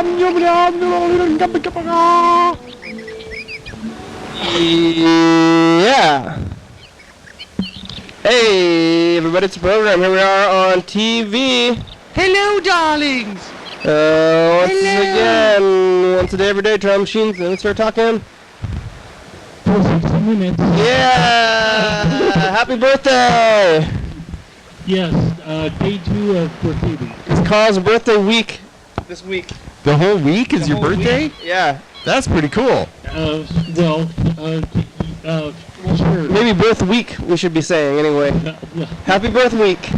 Yeah. Hey, everybody, it's the program. Here we are on TV. Hello, darlings. Once a day, every day, try machines, and let's start talking. For 60 minutes. Yeah! Happy birthday! Yes, day 2 of birthday week. It's Carl's birthday week this week. The whole week is your birthday? Yeah. That's pretty cool. Sure. Maybe birth week, we should be saying, anyway. Happy birth week.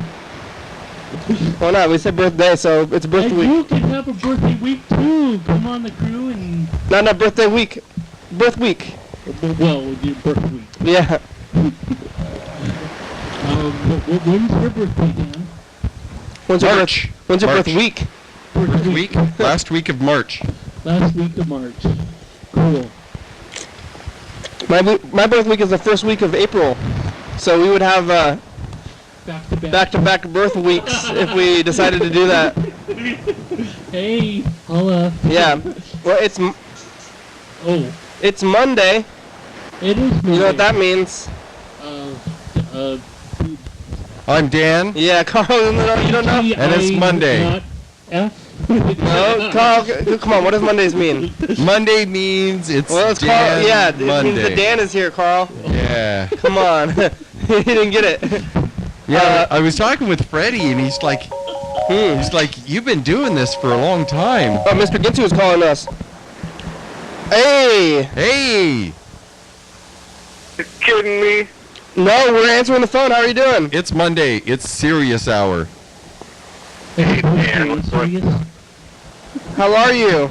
Well, no, we said birthday, so it's birth week. You can have a birthday week, too. Come on the crew and... Not birthday week. Birth week. Well, your birth week. Yeah. When's your birthday, Dan? When's March. When's your March. birth week? Birth week? Last week of March. Last week of March. Cool. My birth week is the first week of April, so we would have back-to-back birth weeks if we decided to do that. Hey, holla. Yeah. Well, it's Monday. It is Monday. You know what that means? I'm Dan. Yeah, Carl, you don't know? And it's Monday. Not F. No, Carl, come on, what does Mondays mean? Monday means it's Well, it's Dan Carl, yeah, Monday. it means that Dan is here, Carl. Yeah. Come on. He didn't get it. Yeah, I was talking with Freddie, and he's like, you've been doing this for a long time. Oh, Mr. Gintu is calling us. Hey! Hey! You kidding me? No, we're answering the phone. How are you doing? It's Monday. It's serious hour. Hey, Dan, what's going on? How are you?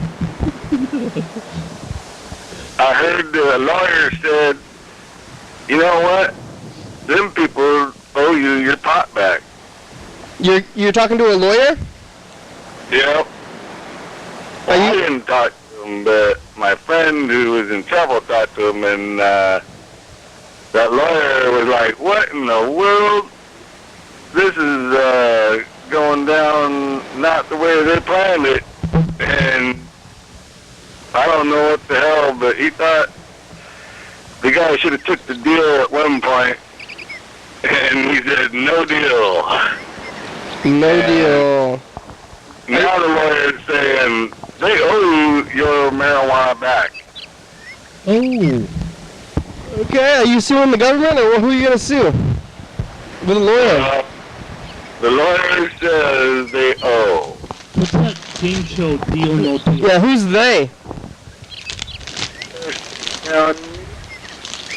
I heard the lawyer said, you know what? Them people owe you your pot back. You're talking to a lawyer? Yep. I didn't talk to him, but my friend who was in trouble talked to him, and that lawyer was like, what in the world? This is going down not the way they planned it. And I don't know what the hell, but he thought the guy should have took the deal at one point. And he said, no deal. No deal. Now the lawyer's saying, they owe you your marijuana back. Oh. Okay, are you suing the government, or who are you going to sue? With a lawyer. The lawyer says they owe. What's that game show, Deal No Deal? Yeah, who's they?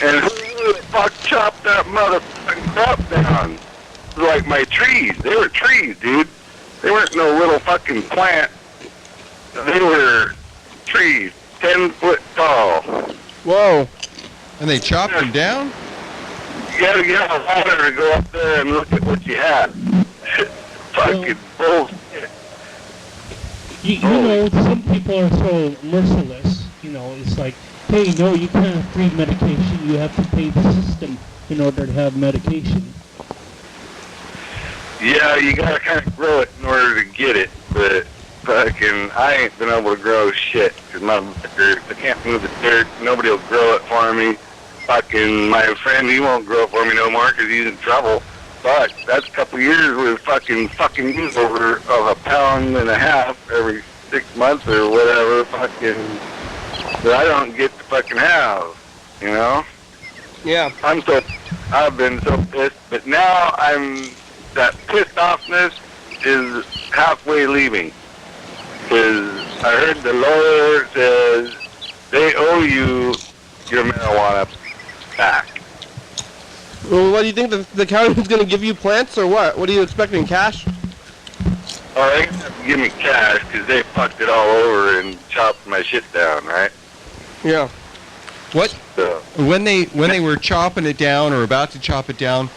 And who the fuck chopped that motherfucking crap down? It was like my trees. They were trees, dude. They weren't no little fucking plant. They were trees, 10 foot tall. Whoa. And they chopped them down? You gotta get a ladder to go up there and look at what you had. Fucking bullshit. You know, some people are so merciless. You know, it's like, hey, no, you can't have free medication. You have to pay the system in order to have medication. Yeah, you gotta kind of grow it in order to get it, but fucking, I ain't been able to grow shit, because I can't move the dirt, nobody will grow it for me. Fucking, my friend, he won't grow it for me no more, because he's in trouble. Fuck, that's a couple years with fucking use over of $1.5 pounds every 6 months or whatever, fucking, that I don't get to fucking have, you know? Yeah. I've been so pissed, but now that pissed offness is halfway leaving. Because I heard the lawyer says they owe you your marijuana back. Well, what do you think, the county is going to give you plants, or what? What are you expecting, cash? Oh, they have to give me cash because they fucked it all over and chopped my shit down, right? Yeah. What? So, When they were chopping it down or about to chop it down,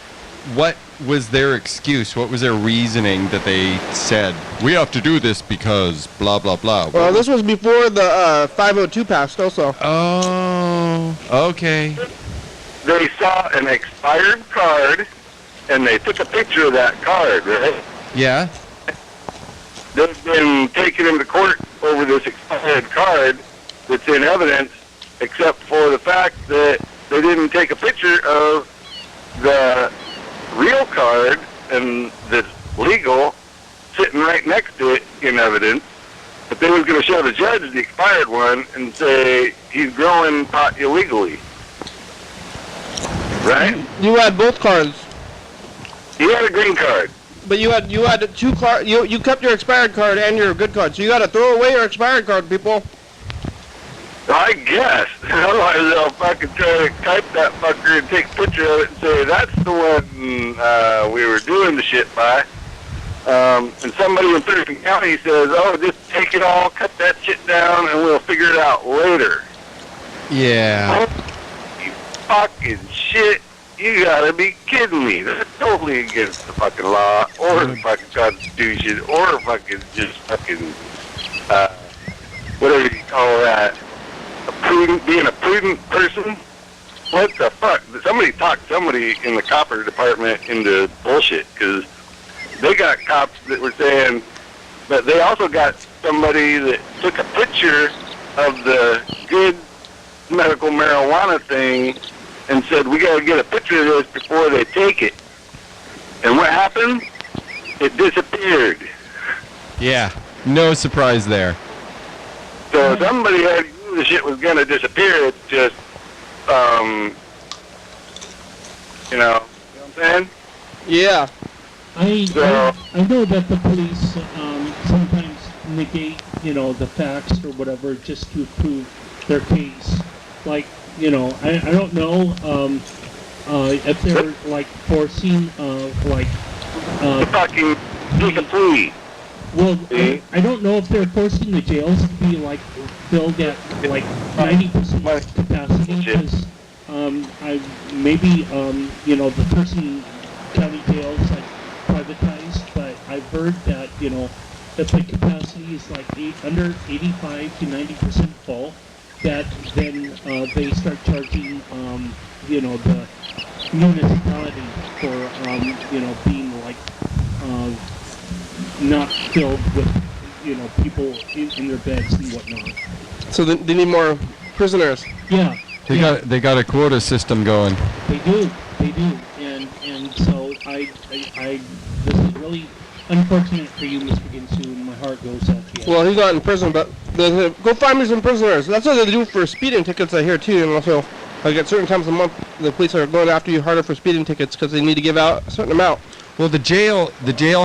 what was their excuse? What was their reasoning that they said, we have to do this because blah, blah, blah? Well, this was before the 502 passed also. Oh, okay. they saw an expired card, and they took a picture of that card, right? Yeah. they've been taking him to court over this expired card that's in evidence, except for the fact that they didn't take a picture of the real card and that's legal sitting right next to it in evidence. But they was going to show the judge the expired one and say he's growing pot illegally. Right? You had both cards, He had a green card. but you had two cards. You kept your expired card and your good card, so you got to throw away your expired card, people. I guess. Otherwise, they'll fucking try to type that fucker and take a picture of it and say, that's the one we were doing the shit by. And somebody in Thurston County says, oh, just take it all, cut that shit down, and we'll figure it out later. Yeah. You fucking shit. You gotta be kidding me. That's totally against the fucking law, or the fucking Constitution, or fucking just fucking, whatever you call that. Being a prudent person? What the fuck? Somebody talked somebody in the copper department into bullshit, because they got cops that were saying, but they also got somebody that took a picture of the good medical marijuana thing and said, we got to get a picture of this before they take it. And what happened? It disappeared. Yeah. No surprise there. So somebody already knew the shit was going to disappear. It's just, you know what I'm saying? Yeah. I know that the police sometimes negate, the facts or whatever just to prove their case. Like, I don't know if they're like forcing fucking take a plea. Well, I don't know if they're forcing the jails to be like filled at like 90% capacity, because the Thurston County jails like privatized, but I've heard that if the capacity is like under 85 to 90% full, that then they start charging the municipality for being like not filled with people in their beds and whatnot. So they need more prisoners. Yeah. They got a quota system going. They do, and so I this is really unfortunate for you, Mr. Ginsu, and my heart goes out to you. Well, he's not in prison, but go find me some prisoners. That's what they do for speeding tickets, I hear, too. And also, like at certain times of the month, the police are going after you harder for speeding tickets because they need to give out a certain amount. Well, the jail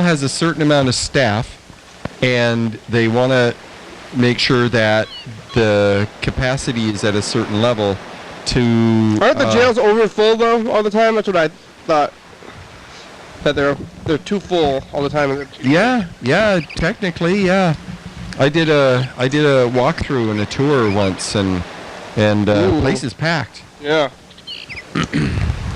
has a certain amount of staff, and they want to make sure that the capacity is at a certain level to... Aren't the jails overfull, though, all the time? That's what I thought. That they're too full all the time. Yeah, technically, yeah. I did a walkthrough and a tour once, and place is packed. Yeah.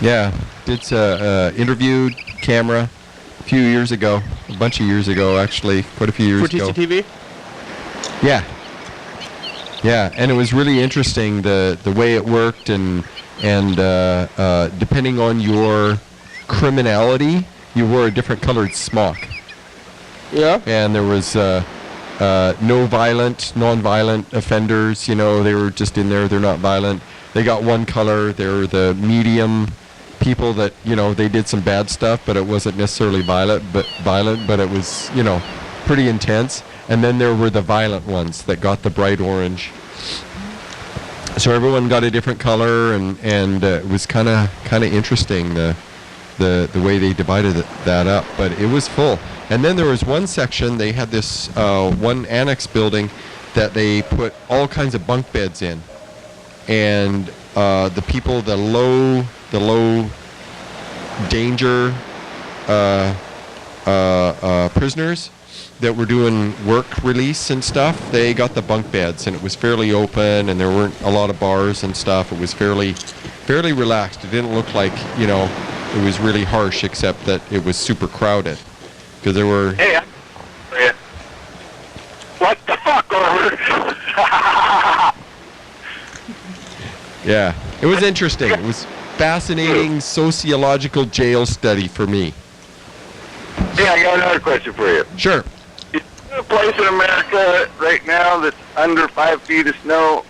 Yeah, it's interviewed camera a few years ago, a bunch of years ago, actually, quite a few years ago. For TCTV? Yeah, and it was really interesting the way it worked, and depending on your criminality, you wore a different colored smock. Yeah. And there was non-violent offenders. They were just in there. They're not violent. They got one color. They were the medium people that they did some bad stuff, but it wasn't necessarily violent, but it was pretty intense. And then there were the violent ones that got the bright orange. So everyone got a different color, and it was kind of interesting the way they divided that up. But it was full. And then there was one section, they had this one annex building that they put all kinds of bunk beds in. And the people, the low danger prisoners that were doing work release and stuff, they got the bunk beds, and it was fairly open, and there weren't a lot of bars and stuff. It was fairly relaxed. It didn't look like, it was really harsh, except that it was super crowded. Because there were... Hey, what the fuck, over? Yeah, it was interesting. It was fascinating sociological jail study for me. Hey, I got another question for you. Sure. If you place in America right now that's under 5 feet of snow?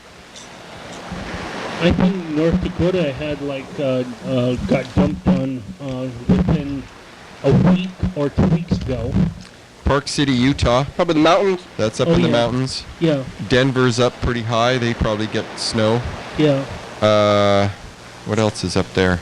I think North Dakota had got dumped on within a week or 2 weeks ago. Park City, Utah. Probably the mountains. That's up Oh, in the yeah. mountains. Yeah, Denver's up pretty high. They probably get snow. yeah. What else is up there?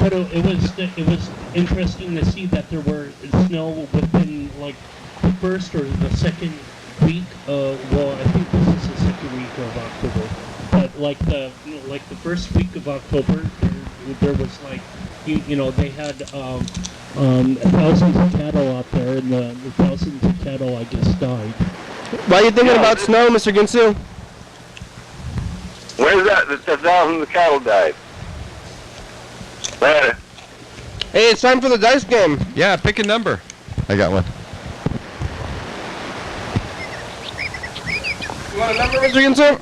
But it was interesting to see that there were snow within like the first or the second week. Well, I think this is the second week of October. But like the first week of October, there was like they had thousands of cattle out there, and the thousands of cattle I guess died. Why are you thinking about snow, Mr. Ginsu? Where's that? The thousands of cattle died. There. Hey, it's time for the dice game. Yeah, pick a number. I got one. You want a number, Mr. Ginsu?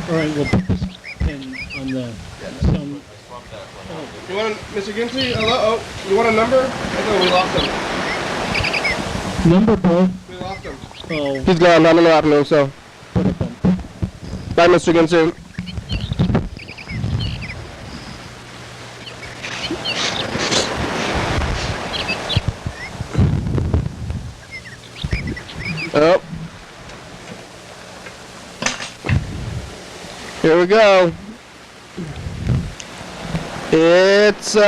All right, we'll put this pin on the some. You want Mr. Ginsu? Hello? Oh, you want a number? I thought we lost him. Number, bro. We lost him. Oh, He's gone. I don't know what happened to him, so. put it on. Bye, Mr. Ginsu. Oh. Here we go. It's 2.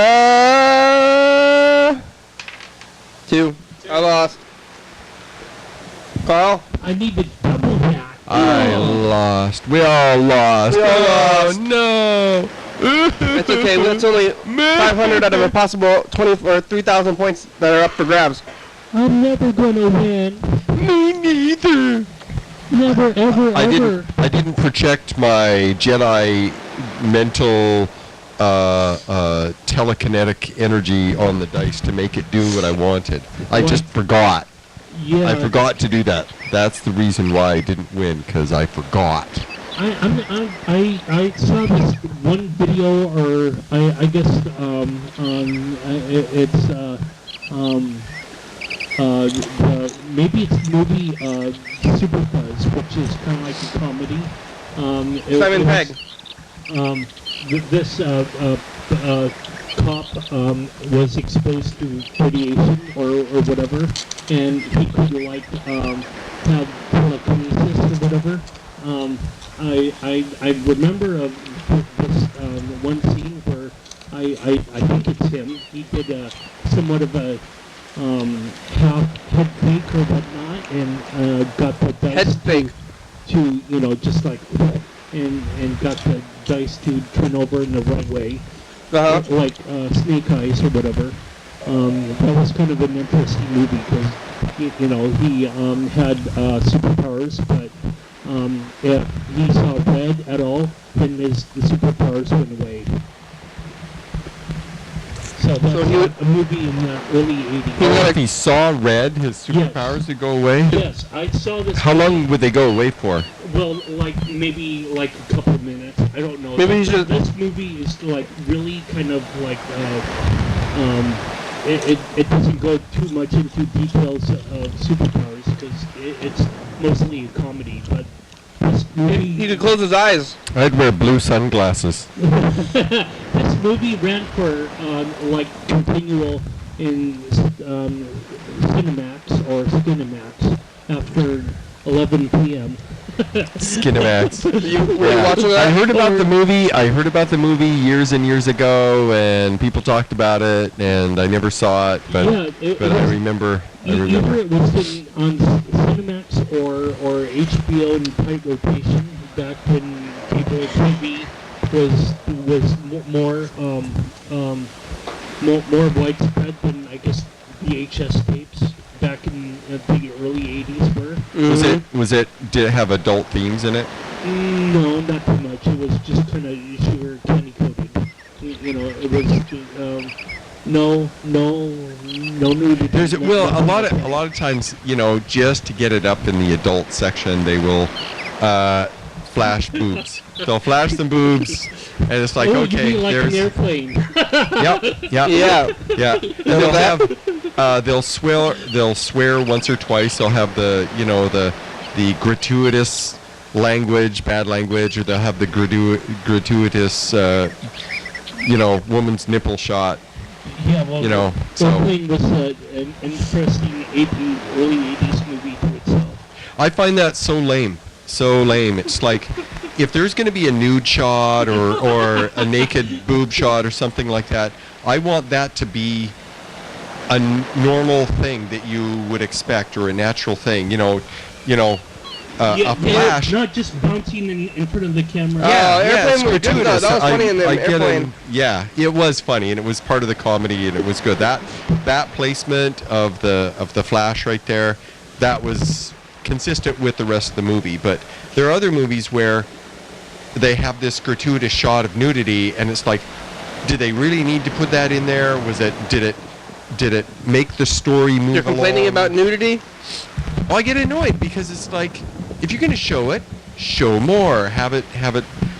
I lost. Carl? I need to double that. I lost. We all lost. We all lost. No. It's okay. That's only 500 out of a possible 20 or 3,000 points that are up for grabs. I'm never gonna win. Me neither. Never, ever, I ever. didn't project my Jedi mental telekinetic energy on the dice to make it do what I wanted. I just forgot. Yeah. I forgot to do that. That's the reason why I didn't win, because I forgot. I saw this one video, or I guess maybe it's the movie Super Buzz, which is kind of like a comedy. Simon Pegg. This cop was exposed to radiation or whatever, and he could have telekinesis or whatever. I remember this one scene where I think it's him. He did somewhat of a half head fake or whatnot, and got the dice Head fake. to just like and got the dice to turn over in the right way, like Snake Eyes or whatever. That was kind of an interesting movie because he had superpowers, but if he saw red at all, then the superpowers went away. So that's a movie in the early 80s. If he saw red, his superpowers would go away? Yes, I saw this. How long would they go away for? Well, maybe a couple of minutes. I don't know. Maybe he should. This movie is really kind of it doesn't go too much into details of superpowers because it's mostly a comedy. But this movie, He could close his eyes. I'd wear blue sunglasses. this movie ran for continual in Cinemax or Skinemax after 11 p.m. Skinemax. Were you watching that? I heard about the movie years and years ago, and people talked about it, and I never saw it, but Yeah, it I was- remember. Either it was on Cinemax or HBO in tight rotation back when cable TV was more widespread than I guess VHS tapes back in the early 80s were. Did it have adult themes in it? No, not too much. It was just kind of sugar candy coated. It was no nudity. A lot of times, just to get it up in the adult section, they will flash boobs. They'll flash some boobs, and it's like, you okay, mean like there's an airplane. yep. Yeah. And they'll have they'll swear once or twice. They'll have the gratuitous language, bad language, or they'll have the gratuitous woman's nipple shot. Yeah, well, so Thing was an interesting early 80s movie to itself. I find that so lame. It's like, if there's going to be a nude shot or a naked boob shot or something like that, I want that to be a normal thing that you would expect, or a natural thing. A flash. Not just bouncing in front of the camera. Airplane was good, though. That was funny in the airplane. Yeah, it was funny, and it was part of the comedy, and it was good. That placement of the flash right there, that was consistent with the rest of the movie. But there are other movies where they have this gratuitous shot of nudity, and it's like, did they really need to put that in there? Did it make the story move along? You're complaining about nudity? Well, I get annoyed because it's like, if you're going to show it, show more. Have it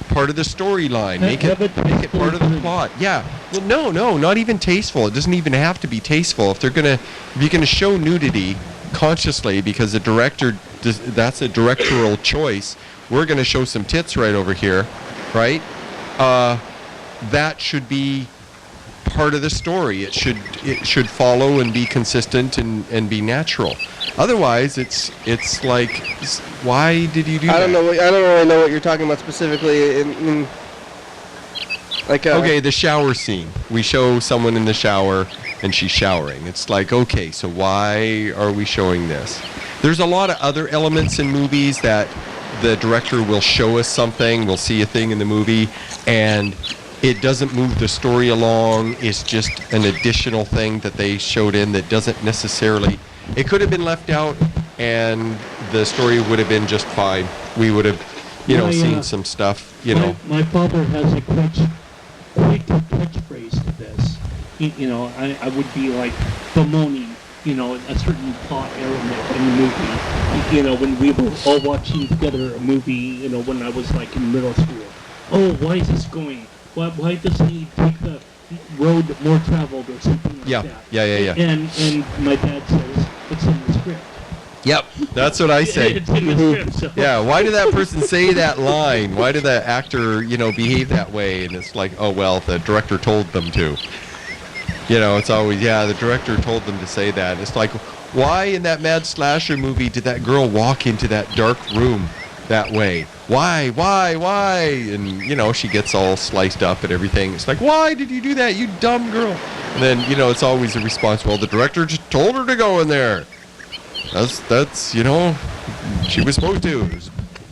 part of the storyline. Make it part of the plot. Yeah. Well, no, not even tasteful. It doesn't even have to be tasteful. If you're going to show nudity consciously, because that's a directorial choice. We're going to show some tits right over here, right? That should be part of the story. It should follow and be consistent and be natural. Otherwise, it's like, why did you do that? I don't really know what you're talking about specifically. Okay, the shower scene. We show someone in the shower and she's showering. It's like, okay, so why are we showing this? There's a lot of other elements in movies that the director will show us something. We'll see a thing in the movie, and it doesn't move the story along. It's just an additional thing that they showed in that doesn't necessarily... It could have been left out, and the story would have been just fine. We would have, seen some stuff, My father has a quick catchphrase to this. I would be like bemoaning, a certain plot element in the movie. When we were all watching together a movie, when I was like in middle school. Oh, why is this going? Why doesn't he take the road more traveled or something like that? Yeah. And my dad says, it's in the script. Yep, that's what I say. It's in the script. So. Yeah, why did that person say that line? Why did that actor, behave that way? And it's like, oh, well, the director told them to. It's always, the director told them to say that. It's like, why in that Mad Slasher movie did that girl walk into that dark room that way? Why? And, she gets all sliced up and everything. It's like, why did you do that, you dumb girl? And then, it's always a response, well, the director just told her to go in there. That's she was supposed to.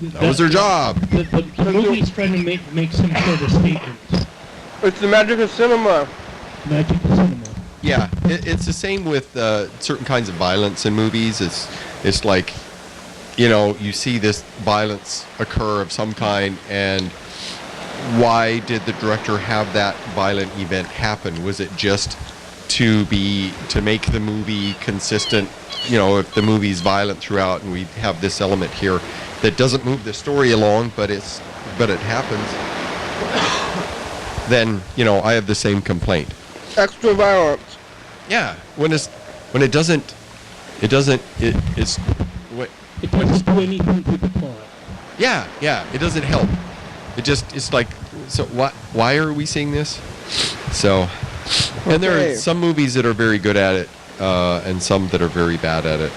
That was her job. The movie's trying to make some sort of statement. It's the magic of cinema. Magic of cinema. Yeah, it's the same with certain kinds of violence in movies. It's like, you see this violence occur of some kind, and why did the director have that violent event happen? Was it just to make the movie consistent? If the movie's violent throughout and we have this element here that doesn't move the story along, but it happens, then, I have the same complaint. Extra violence. Yeah, it's It doesn't do anything to the plot. Yeah, it doesn't help. It's like, so why are we seeing this? So, and there are some movies that are very good at it, and some that are very bad at it.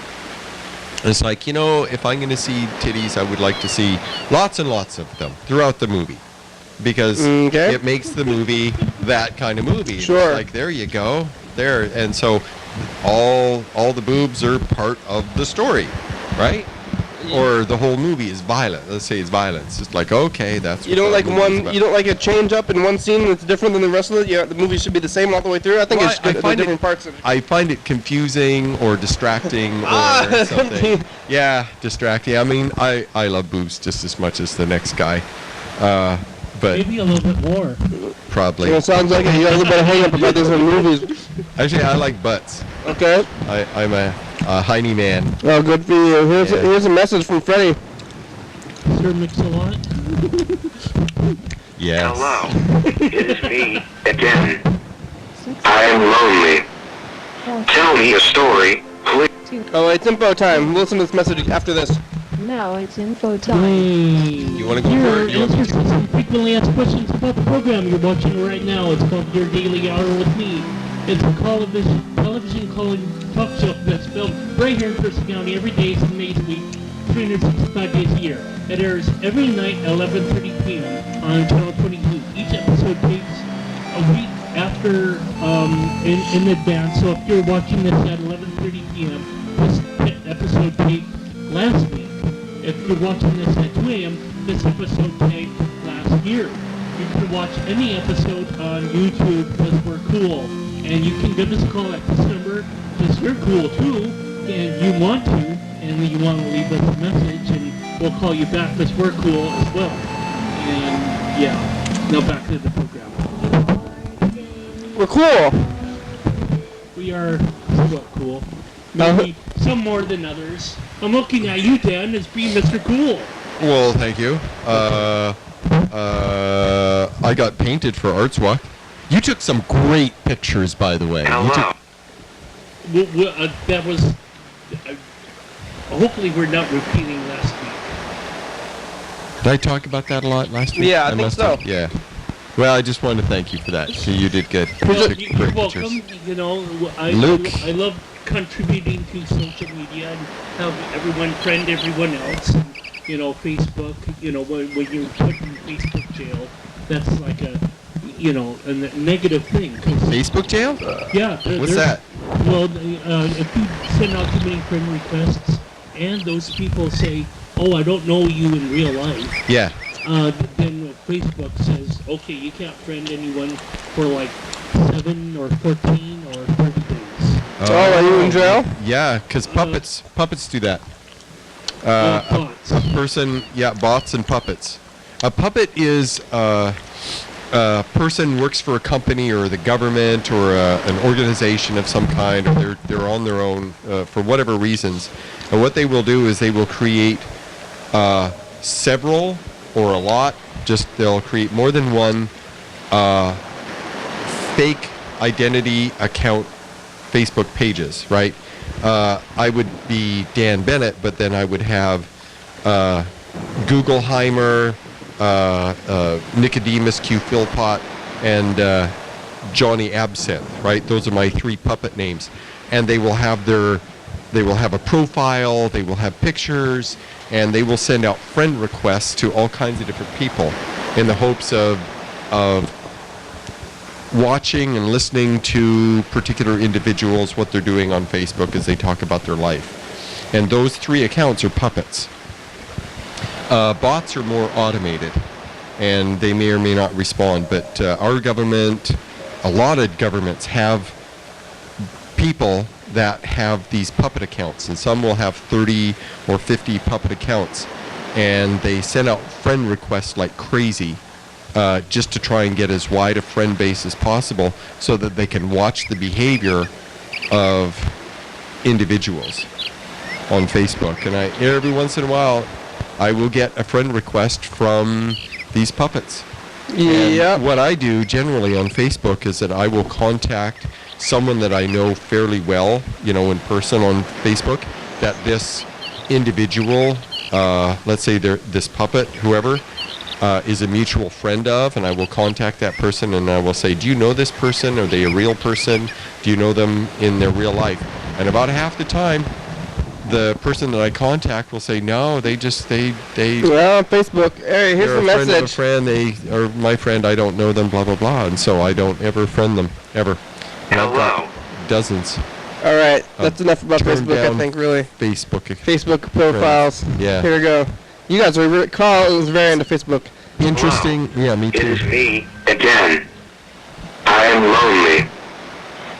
And it's like, if I'm going to see titties, I would like to see lots and lots of them throughout the movie. Because it makes the movie that kind of movie. Sure. It's like, there you go. There. And so all the boobs are part of the story, right? Or the whole movie is violent. Let's say it's violence. It's like, okay, that's you don't like a change up in one scene that's different than the rest of it. Yeah, the movie should be the same all the way through. I think it's good at different parts of it. I find it confusing or distracting or something. Yeah, distracting. I mean, I love boobs just as much as the next guy. But maybe a little bit more. Probably. It sounds like you got a little bit of hang up about this in movies. Actually, I like butts. Okay. I'm a hiney man. Oh, good for you. Here's a message from Freddie. Sir Mix-a-Lot. Yes. Hello. It is me again. I am lonely. Tell me a story, please. Oh, it's info time. We'll listen to this message after this. Now it's info time. You wanna go Here for are it? You want me answers to some frequently asked questions about the program you're watching right now. It's called Your Daily Hour with Me. It's a television talk show that's filmed right here in Thurston County every day, 7 days a week, 365 days a year. It airs every night at 11:30 p.m. on Channel 22. Each episode takes a week after in advance. So if you're watching this at 11:30 p.m., this episode taped last week. If you're watching this at 2 a.m., this episode taped last year. You can watch any episode on YouTube because we're cool. And you can give us a call at this number because you're cool too, and you want to, and you want to leave us a message, and we'll call you back because we're cool as well. And yeah, now back to the program. We're cool. We are somewhat cool. Maybe some more than others. I'm looking at you, Dan, as being Mr. Cool. Well, thank you. I got painted for Arts Walk. You took some great pictures, by the way. Hello. That was... hopefully we're not repeating last week. Did I talk about that a lot last week? Yeah, I think must so. have. Yeah. Well, I just wanted to thank you for that. So you did good. Well, Took you're great welcome. pictures. You know, I love contributing to social media and have everyone friend everyone else. And, you know, Facebook. You know, when you're put in Facebook jail, that's like a negative thing. Facebook jail? Yeah. What's that? Well, if you send out too many friend requests, and those people say, "Oh, I don't know you in real life," Yeah. then Facebook says, "Okay, you can't friend anyone for like 7 or 14 or 30 days." Are you in jail? Yeah, because puppets do that. Bots. A person, bots and puppets. A puppet is a person works for a company or the government or an organization of some kind, or they're on their own for whatever reasons. And what they will do is they will create several or a lot. They'll create more than one fake identity account Facebook pages, right? I would be Dan Bennett, but then I would have Googleheimer, Nicodemus Q. Philpott, and Johnny Absinthe, right? Those are my 3 puppet names. And they will have a profile, they will have pictures, and they will send out friend requests to all kinds of different people in the hopes of watching and listening to particular individuals, what they're doing on Facebook as they talk about their life. And those 3 accounts are puppets. Bots are more automated, and they may or may not respond, but our government, a lot of governments have people that have these puppet accounts, and some will have 30 or 50 puppet accounts, and they send out friend requests like crazy just to try and get as wide a friend base as possible so that they can watch the behavior of individuals on Facebook. And every once in a while, I will get a friend request from these puppets. Yeah. And what I do generally on Facebook is that I will contact someone that I know fairly well, in person on Facebook, that this individual, let's say this puppet, whoever, is a mutual friend of, and I will contact that person and I will say, do you know this person? Are they a real person? Do you know them in their real life? And about half the time, the person that I contact will say, no, they Well, Facebook. Hey, here's they're the a friend of a message. friend, they are my friend, I don't know them, blah, blah, blah. And so I don't ever friend them, ever. And I've got dozens. All right, that's enough about Turn Facebook, I down think, really. Facebook Profiles. Yeah. Here we go. You guys are Carl is very into Facebook. Interesting. Yeah, me It too. is me again. I am lonely.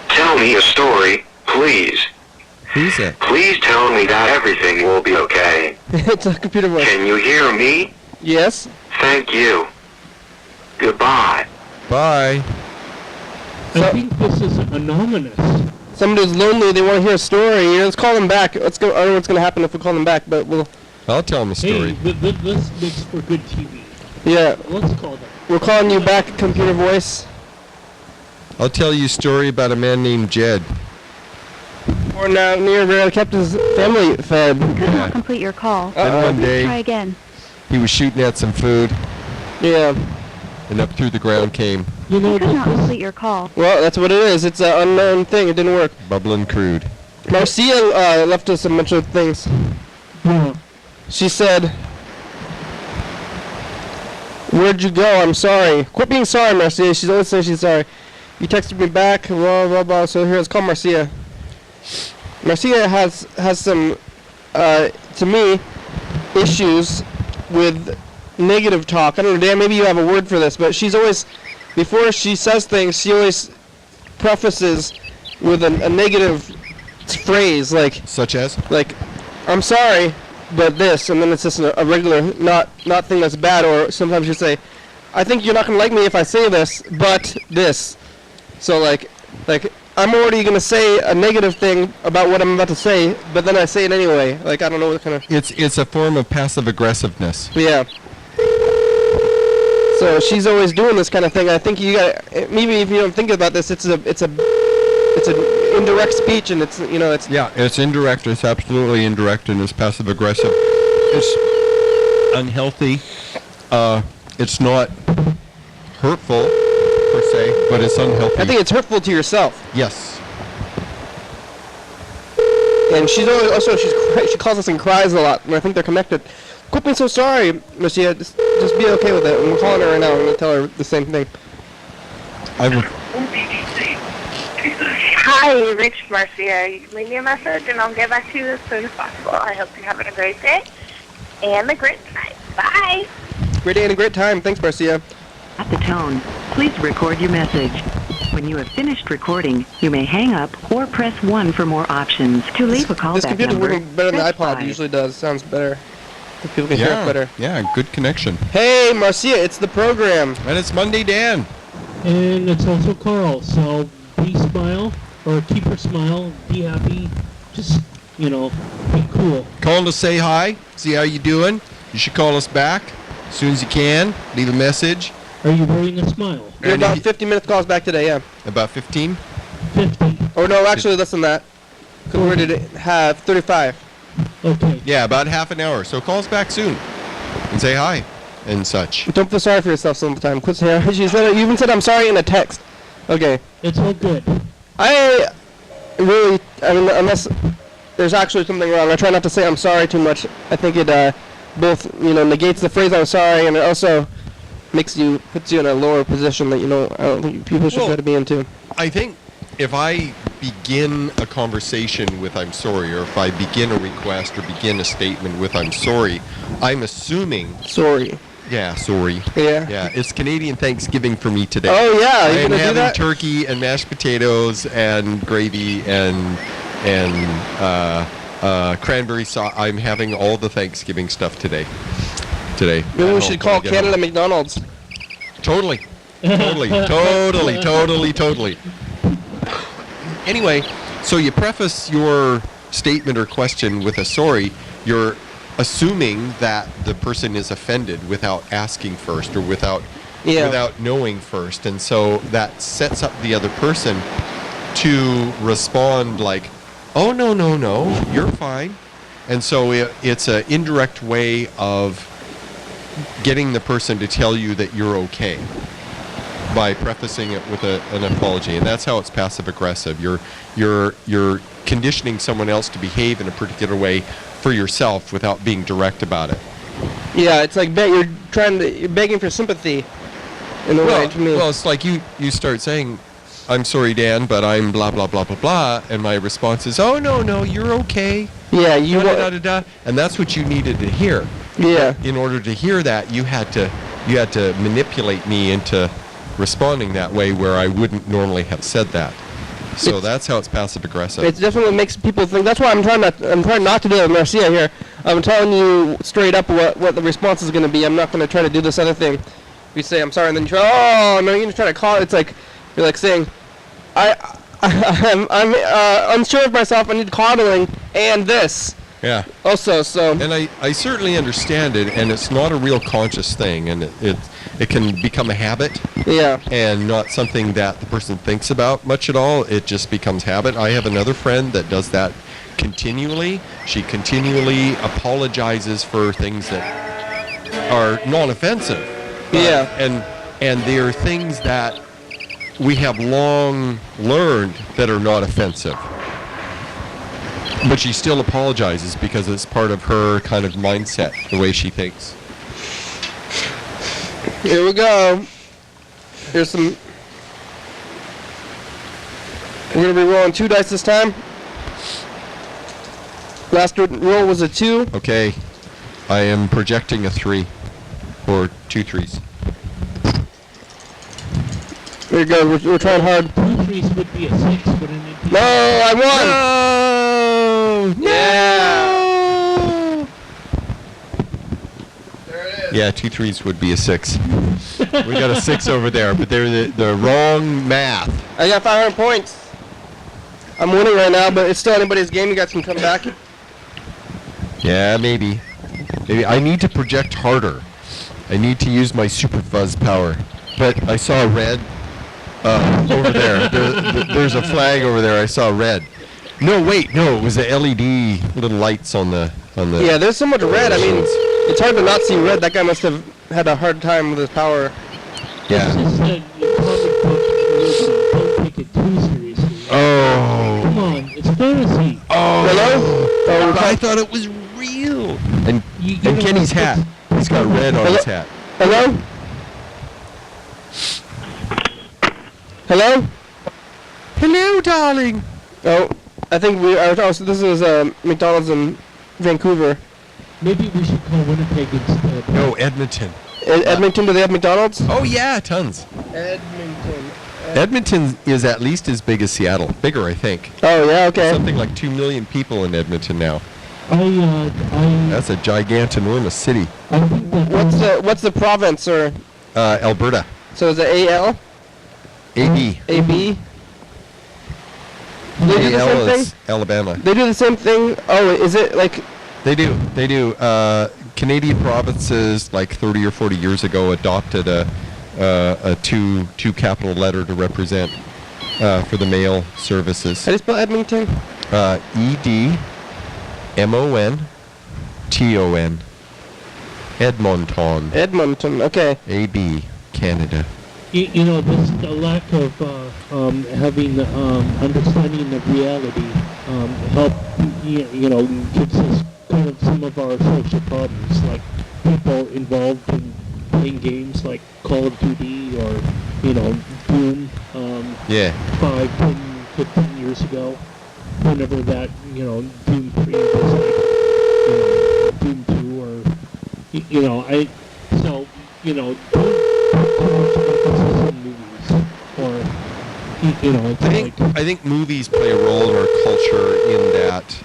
Tell me a story, please. Who's that? Please tell me that everything will be okay. It's a computer voice. Can you hear me? Yes. Thank you. Goodbye. Bye. I think this is anonymous. Somebody who's lonely, they want to hear a story. Let's call them back. Let's go. I don't know what's going to happen if we call them back, but we'll... I'll tell him a story. Hey, this makes for good TV. Yeah. Let's call them. We're calling you back, computer voice. I'll tell you a story about a man named Jed. Or now near kept his family fed. Could not complete your call. Then one Please day, try again. he was shooting at some food, Yeah. and up through the ground came You know, Could not this, complete your call. Well, that's what it is. It's an unknown thing. It didn't work. bubbling crude. Marcia left us a bunch of things. yeah, She said, "Where'd you go? I'm sorry." Quit being sorry, Marcia. She's always saying she's sorry. You texted me back, blah, blah, blah. So here, let's call Marcia. Marcia has some, to me, issues with negative talk. I don't know, Dan, maybe you have a word for this, but she's always, before she says things, she always prefaces with a negative phrase, Such as? like, I'm sorry, but this, and then it's just a regular, not thing that's bad, or sometimes you say, I think you're not going to like me if I say this, but this. So, like, I'm already going to say a negative thing about what I'm about to say, but then I say it anyway. Like, I don't know what kind of... It's a form of passive aggressiveness. Yeah. So she's always doing this kind of thing. I think you got, maybe if you don't think about this, it's an indirect speech, and it's, you know, it's... Yeah, it's indirect. It's absolutely indirect, and it's passive aggressive. It's unhealthy. It's not hurtful per se, but it's unhealthy. I think it's hurtful to yourself. Yes. And she's also she calls us and cries a lot, and I think they're connected. Quit being so sorry, Marcia. Just be okay with it. And we're calling her right now. I'm gonna tell her the same thing. Hi, you reached Marcia. You leave me a message, and I'll get back to you as soon as possible. I hope you're having a great day and a great night. Bye. Great day and a great time. Thanks, Marcia. At the tone, please record your message. When you have finished recording, you may hang up or press 1 for more options. To leave a This callback computer's number, working better than the press iPod 5. usually does. Sounds better. If people can hear it better. Yeah, good connection. Hey, Marcia, it's the program. And it's Monday, Dan. and it's also Carl. So be smile, or keep your smile, be happy, just, you know, be cool. Calling to say hi, see how you doing. You should call us back as soon as you can. Leave a message. Are you wearing a smile? You're And about if 50 minutes calls back today, yeah. About 15. 50. Or no, actually less than that. Because we're going to have 35. Okay. Yeah, about half an hour. So call us back soon and say hi and such. Don't feel sorry for yourself sometime. Quit saying, you even said I'm sorry in a text. Okay. It's all good. I mean, unless there's actually something wrong, I try not to say I'm sorry too much. I think it both, negates the phrase I'm sorry, and it also puts you in a lower position that, I don't think people should try to be into. I think if I begin a conversation with I'm sorry, or if I begin a request or begin a statement with I'm sorry, I'm assuming... Sorry. Yeah, sorry. Yeah. Yeah, it's Canadian Thanksgiving for me today. Oh, yeah. I You am gonna do having that? turkey and mashed potatoes and gravy and cranberry sauce. I'm having all the Thanksgiving stuff today. Maybe at we home should when I call get Canada home. McDonald's. Totally. Anyway, so you preface your statement or question with a sorry. You're assuming that the person is offended without asking first, or without knowing first, and so that sets up the other person to respond like, "Oh no, you're fine," and so it's an indirect way of getting the person to tell you that you're okay by prefacing it with an apology, and that's how it's passive aggressive. You're conditioning someone else to behave in a particular way for yourself without being direct about it. Yeah, it's like you're begging for sympathy in a way to me. Well, it's like you start saying, "I'm sorry, Dan, but I'm blah blah blah blah blah," and my response is, "Oh no, you're okay." Yeah, and that's what you needed to hear. Yeah. In order to hear that, you had to manipulate me into responding that way where I wouldn't normally have said that. So that's how it's passive aggressive. It definitely makes people think. That's why I'm trying not to do it with Marcia here. I'm telling you straight up what the response is going to be. I'm not going to try to do this other thing. You say I'm sorry, and then you try. Oh no, you're trying to call. It's like you're like saying, I'm unsure of myself. I need coddling and this. Yeah. Also, so And I certainly understand it, and it's not a real conscious thing, and it can become a habit yeah. and not something that the person thinks about much at all. It just becomes habit. I have another friend that does that continually. She continually apologizes for things that are non-offensive. Yeah. And they are things that we have long learned that are not offensive. But she still apologizes because it's part of her kind of mindset, the way she thinks. Here we go. Here's some. We're going to be rolling 2 dice this time. Last roll was a 2. Okay. I am projecting a 3. Or 2 3s. There you go. We're trying hard. 2 3s would be a 6, wouldn't it be? No, I won! No! Yeah! Yeah, 2 3s would be a 6. We got a 6 over there, but they're the wrong math. I got 500 points. I'm winning right now, but it's still anybody's game. You guys can come back. Yeah, maybe. Maybe I need to project harder. I need to use my super fuzz power. But I saw red over there. There's a flag over there. I saw red. No, wait, no, it was the LED little lights on the. Yeah, there's so much red. I mean, it's hard to not see red. That guy must have had a hard time with his power. Yeah. It's just that your comic book don't take it too seriously. Oh. Come on, it's fantasy. Oh. Hello? Oh, I thought it was real. And You and know, Kenny's hat. He's got red on his hat. Hello? Hello? Hello, darling. Oh, I think so this is McDonald's in Vancouver. Maybe we should call Winnipeg instead. No, Edmonton. Edmonton, do they have McDonald's? Oh yeah, tons. Edmonton. Edmonton is at least as big as Seattle. Bigger, I think. Oh, yeah, okay. Something like 2 million people in Edmonton now. I That's a gigantinormous city. think that What's the province, or? Alberta. So is it AL? AB. AB? They do the AL same is thing? Alabama. They do the same thing? Oh, is it like... They do. Canadian provinces, like 30 or 40 years ago, adopted a two capital letter to represent for the mail services. How do you spell Edmonton? EDMONTON. Edmonton. Edmonton, okay. AB, Canada. you know, this the lack of having understanding of reality help you know gives us kind of some of our social problems, like people involved in playing games like Call of Duty or Doom. Yeah. 5, 10, 15 years ago, whenever that Doom 3 was like Doom 2 or don't movies or it's I think movies play a role in our culture in that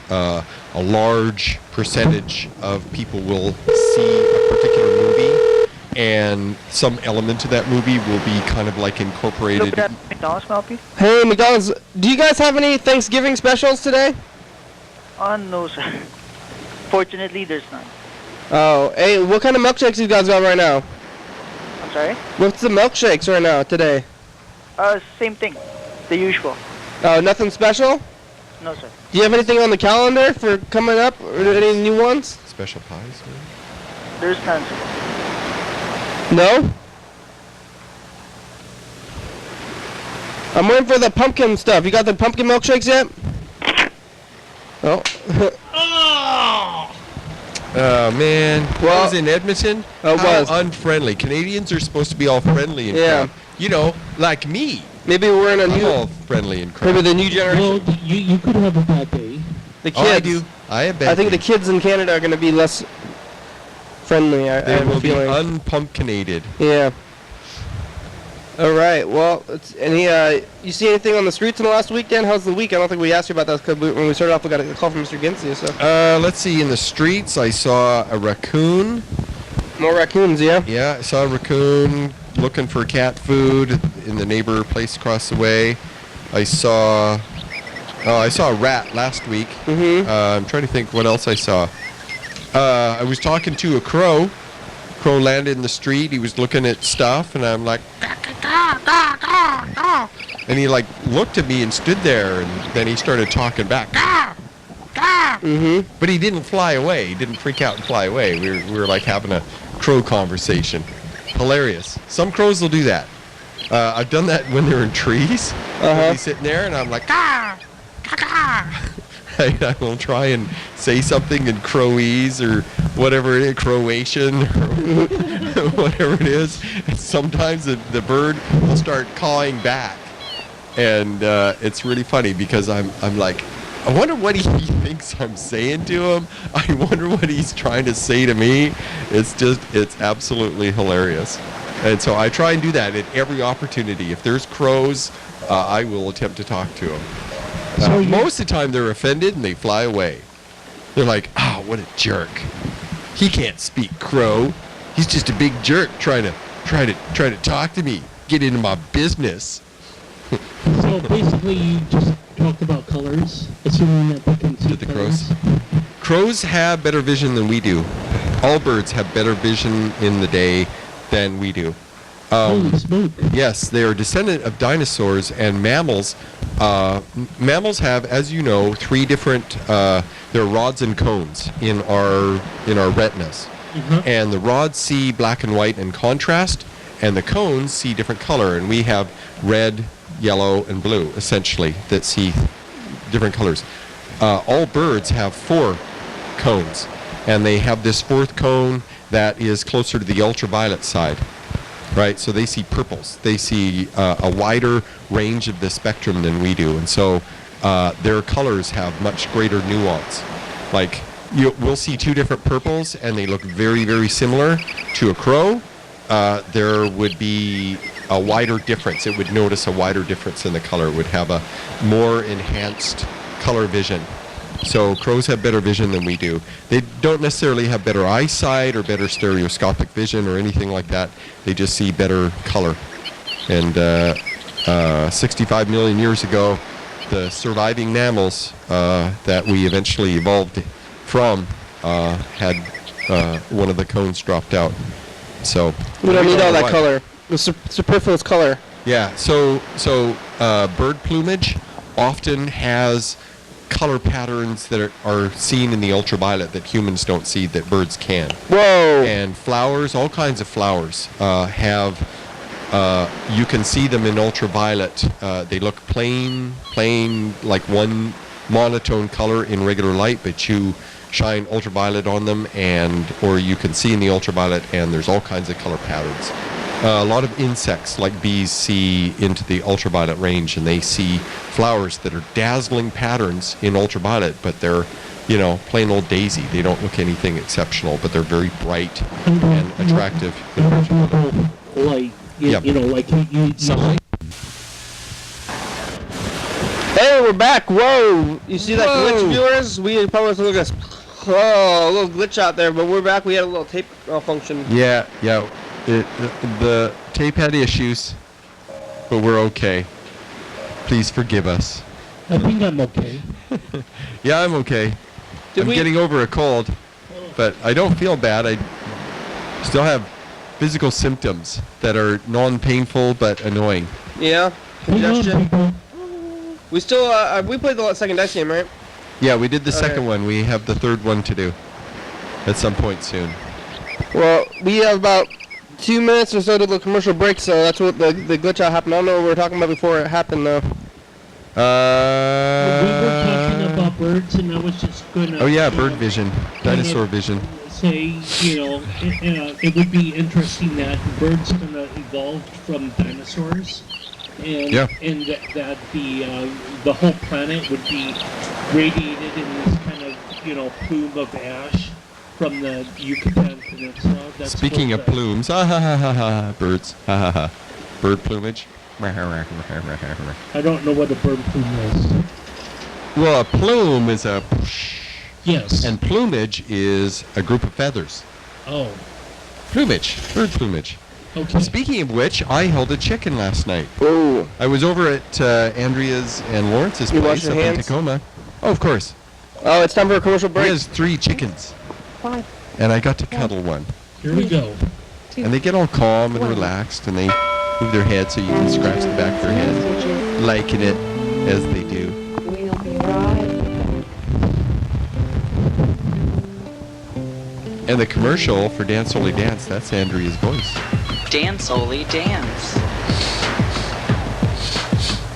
a large percentage of people will see a particular movie, and some element of that movie will be kind of like incorporated. Look at McDonald's, can I help you? Hey, McDonald's, do you guys have any Thanksgiving specials today? No, sir. Fortunately, there's none. Oh, hey, what kind of milkshakes you guys got right now? I'm sorry? What's the milkshakes right now, today? Same thing. The usual. Oh, nothing special? No, sir. Do you have anything on the calendar for coming up, or any new ones? Special pies? There's none, sir. No? I'm waiting for the pumpkin stuff. You got the pumpkin milkshakes yet? Oh. Oh man, Well, I was in Edmonton. Oh, it How was. unfriendly. Canadians are supposed to be all friendly and Yeah. crap. Like me. Maybe we're in a I'm new... all friendly and crap. Maybe the new generation. well, you could have a bad day. The kids. Oh, I do. I bet. I think the kids in Canada are going to be less friendly. I they have a will be feeling. unpumpkinated. Yeah. All right. Well, you see anything on the streets in the last week, Dan? How's the week? I don't think we asked you about that because when we started off, we got a call from Mr. Ginsey. So. Let's see. In the streets, I saw a raccoon. More raccoons, yeah? Yeah, I saw a raccoon looking for cat food in the neighbor place across the way. I saw Oh, I saw a rat last week. Mm-hmm. I'm trying to think what else I saw. I was talking to a crow. Crow landed in the street. He was looking at stuff, and I'm like, and he like looked at me and stood there, and then he started talking back. Mm-hmm. But he didn't fly away. He didn't freak out and fly away. We were like having a crow conversation. Hilarious. Some crows will do that. I've done that when they're in trees. I'll be sitting there, and I'm like, I will try and say something in Croese or whatever it is, Croatian or whatever it is. And sometimes the bird will start cawing back. And it's really funny because I'm like, I wonder what he thinks I'm saying to him. I wonder what he's trying to say to me. It's absolutely hilarious. And so I try and do that at every opportunity. If there's crows, I will attempt to talk to them. Most of the time they're offended and they fly away. They're like, oh, what a jerk. He can't speak crow. He's just a big jerk trying to talk to me, get into my business. So basically you just talk about colors, assuming that they can see The colors. Crows have better vision than we do. All birds have better vision in the day than we do. Holy smoke. Yes, they are descendant of dinosaurs and mammals. Mammals have, as you know, three different. There are rods and cones in our retinas, and the rods see black and white in contrast, and the cones see different color. And we have red, yellow, and blue, essentially, that see different colors. All birds have 4 cones, and they have this 4th cone that is closer to the ultraviolet side. Right, so they see purples. They see a wider range of the spectrum than we do, and so their colors have much greater nuance. Like we'll see 2 different purples, and they look very, very similar. To a crow, there would be a wider difference. It would notice a wider difference in the color. It would have a more enhanced color vision. So crows have better vision than we do. They don't necessarily have better eyesight or better stereoscopic vision or anything like that. They just see better color. And 65 million years ago, the surviving mammals that we eventually evolved from had one of the cones dropped out. So we don't need all that color. The superfluous color. Yeah. So bird plumage often has color patterns that are seen in the ultraviolet that humans don't see that birds can. Whoa! And flowers, all kinds of flowers have, you can see them in ultraviolet. They look plain like one monotone color in regular light, but you shine ultraviolet on them, or you can see in the ultraviolet, and there's all kinds of color patterns. A lot of insects, like bees, see into the ultraviolet range, and they see flowers that are dazzling patterns in ultraviolet, but they're, plain old daisy. They don't look anything exceptional, but they're very bright and attractive. Light, like you Sunlight. Hey, we're back. Whoa! You see that glitch, viewers? We probably look at a little glitch out there, but we're back. We had a little tape malfunction. Yeah. The tape had issues, but we're okay. Please forgive us. I think I'm okay. Yeah, I'm okay. I'm getting over a cold, but I don't feel bad. I still have physical symptoms that are non-painful but annoying. Yeah, congestion. We still we played the second dice game, right? Yeah, we did the second one. We have the third one to do at some point soon. Well, we have about 2 minutes or so to the commercial break, so that's what the glitch out happened. I don't know what we were talking about before it happened, though. We were talking about birds, and I was just going to... Oh, yeah, bird vision, dinosaur vision. Say, it would be interesting that birds kind of evolved from dinosaurs, and that the whole planet would be radiated in this kind of, plume of ash from the Yucatan Peninsula. That's Speaking of plumes, birds, bird plumage. I don't know what a bird plume is. Well, a plume is a... Yes. And plumage is a group of feathers. Oh. Plumage, bird plumage. Okay. Speaking of which, I held a chicken last night. Ooh. I was over at Andrea's and Lawrence's You place wash your up in hands? Tacoma. Oh, of course. Oh, it's time for a commercial He break. has 3 chickens, and I got to cuddle one. Here we go. And they get all calm and relaxed, and they move their head so you can scratch the back of their head, liking it as they do. We'll be right. And the commercial for Dance Only Dance, that's Andrea's voice. Dance Only Dance.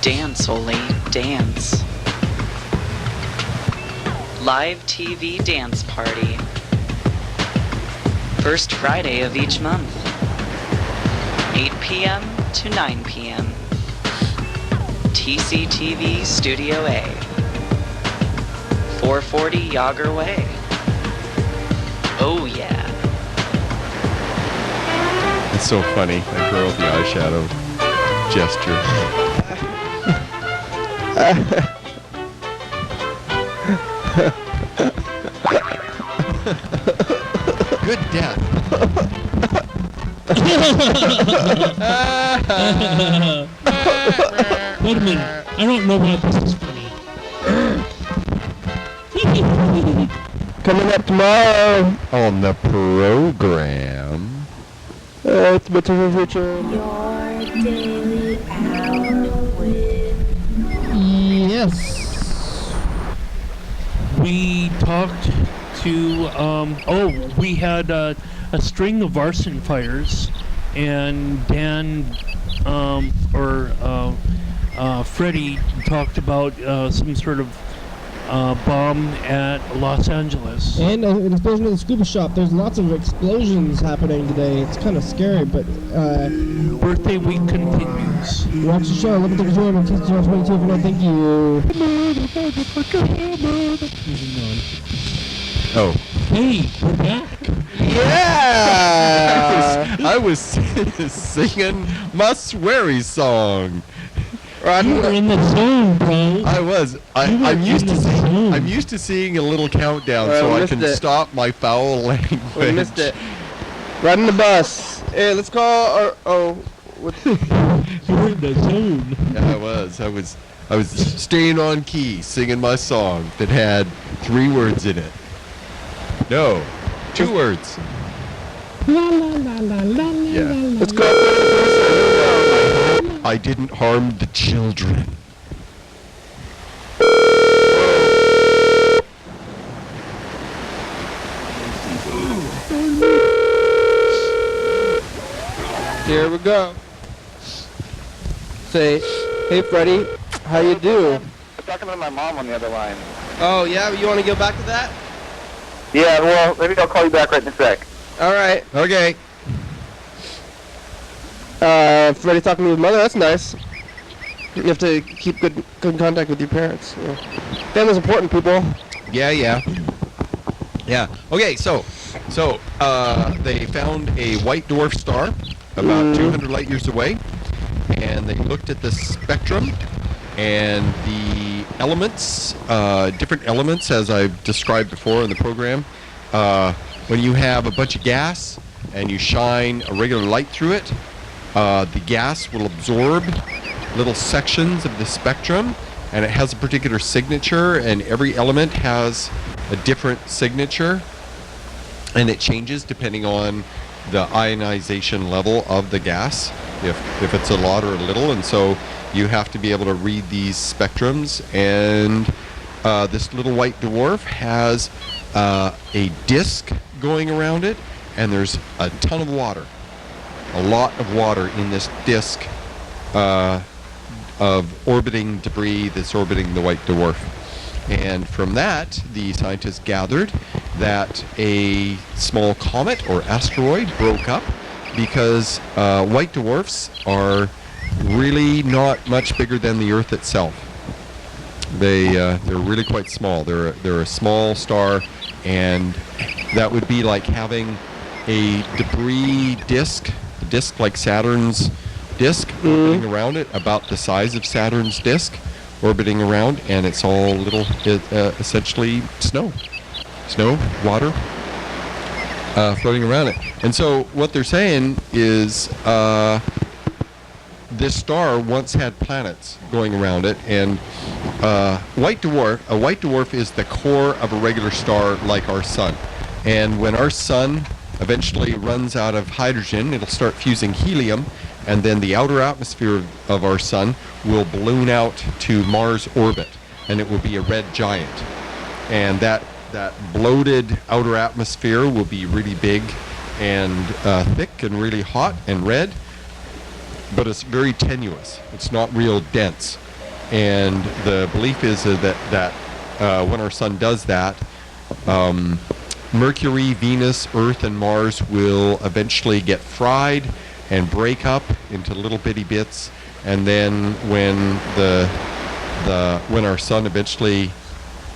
Dance Only Dance. Live TV dance party. First Friday of each month. 8 p.m. to 9 p.m. TCTV Studio A. 440 Yager Way. Oh yeah. It's so funny, that girl with the eyeshadow gesture. Good death. Wait a minute. I don't know why this is funny. Coming up tomorrow. On the program. It's Mr. Richard. Your daily hour with Yes. We talked to, we had a string of arson fires, and Dan, Freddie talked about some sort of bomb at Los Angeles. And an explosion at the scuba shop. There's lots of explosions happening today. It's kind of scary, but Birthday week continues. watch the show. Look at the resort on TCTV 22 for no thank you. Oh. Hey, we're back. Yeah! I was singing my sweary song. You were in the zone, bro. I was. I'm used to seeing a little countdown so I can stop my foul language. We missed it. Riding the bus. Hey, let's call our. You were in the zone. Yeah, I was. I was staying on key, singing my song that had 3 words in it. No, 2 words. Yeah. Let's go. I didn't harm the children. Here we go. Say, hey Freddie, how you do? I'm talking to my mom on the other line. Oh yeah, you want to go back to that? Yeah, well, maybe I'll call you back right in a sec. All right. Okay. Freddie talking to his mother. That's nice. You have to keep good contact with your parents. Yeah. Family's important, people. Yeah. Okay, so they found a white dwarf star about 200 light years away, and they looked at the spectrum and the elements, different elements, as I've described before in the program. When you have a bunch of gas and you shine a regular light through it, the gas will absorb little sections of the spectrum, and it has a particular signature, and every element has a different signature, and it changes depending on the ionization level of the gas, if it's a lot or a little, and so you have to be able to read these spectrums. And this little white dwarf has a disk going around it, and there's a ton of water, a lot of water in this disk of orbiting debris that's orbiting the white dwarf. And from that, the scientists gathered that a small comet or asteroid broke up because white dwarfs are really not much bigger than the Earth itself. They're really quite small. They're a small star, and that would be like having a debris disk, a disk like Saturn's disk, orbiting around it, about the size of Saturn's disk, orbiting around, and it's all little, essentially snow, water. floating around it. And so what they're saying is this star once had planets going around it, and a white dwarf is the core of a regular star like our sun. And when our sun eventually runs out of hydrogen, it'll start fusing helium, and then the outer atmosphere of our sun will balloon out to Mars orbit, and it will be a red giant. And that bloated outer atmosphere will be really big and thick and really hot and red, but it's very tenuous. It's not real dense. And the belief is that when our sun does that, Mercury, Venus, Earth, and Mars will eventually get fried and break up into little bitty bits. And then when when our sun eventually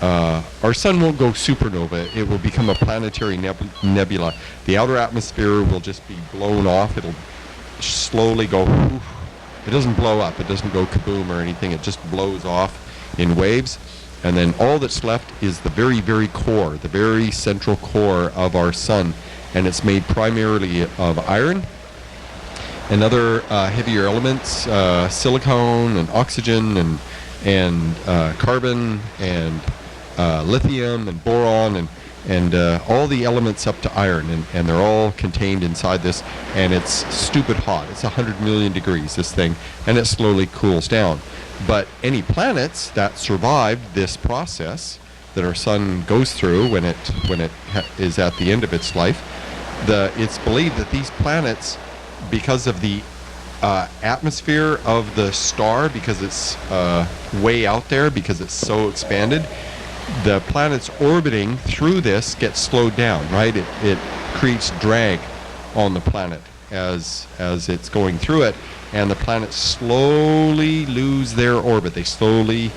our sun won't go supernova. It will become a planetary nebula. The outer atmosphere will just be blown off. It'll slowly go. It doesn't blow up. It doesn't go kaboom or anything. It just blows off in waves. And then all that's left is the very, very core, the very central core of our sun. And it's made primarily of iron and other heavier elements, silicon and oxygen and carbon and lithium and boron and all the elements up to iron, and they're all contained inside this, and it's stupid hot. It's 100 million degrees, this thing, and it slowly cools down. But any planets that survived this process that our sun goes through when it is at the end of its life, it's believed that these planets, because of the atmosphere of the star, because it's way out there, because it's so expanded, the planets orbiting through this get slowed down, right? It creates drag on the planet as it's going through it, and the planets slowly lose their orbit. They slowly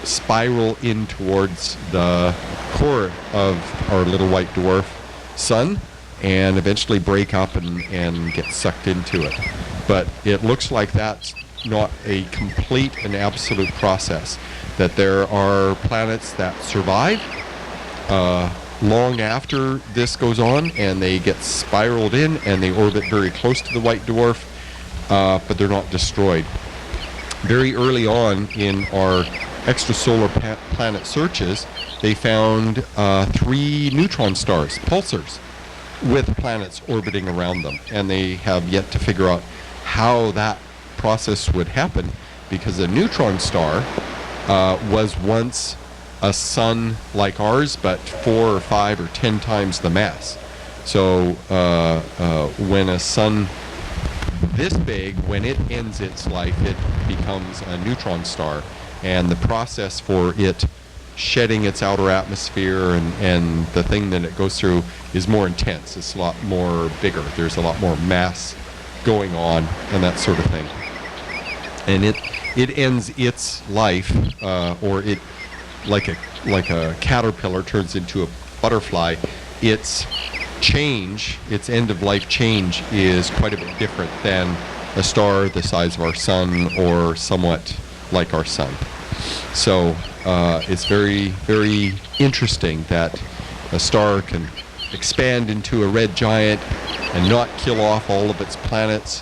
spiral in towards the core of our little white dwarf sun, and eventually break up and get sucked into it. But it looks like that's not a complete and absolute process, that there are planets that survive long after this goes on, and they get spiraled in and they orbit very close to the white dwarf, but they're not destroyed. Very early on in our extrasolar planet searches, they found 3 neutron stars, pulsars, with planets orbiting around them, and they have yet to figure out how that process would happen, because a neutron star was once a sun like ours, but 4 or 5 or 10 times the mass. So when a sun this big, when it ends its life, it becomes a neutron star, and the process for it shedding its outer atmosphere and the thing that it goes through is more intense. It's a lot more bigger. There's a lot more mass going on and that sort of thing. And it ends its life, or it like a caterpillar turns into a butterfly. Its end of life change is quite a bit different than a star the size of our sun or somewhat like our sun. So it's very, very interesting that a star can expand into a red giant and not kill off all of its planets,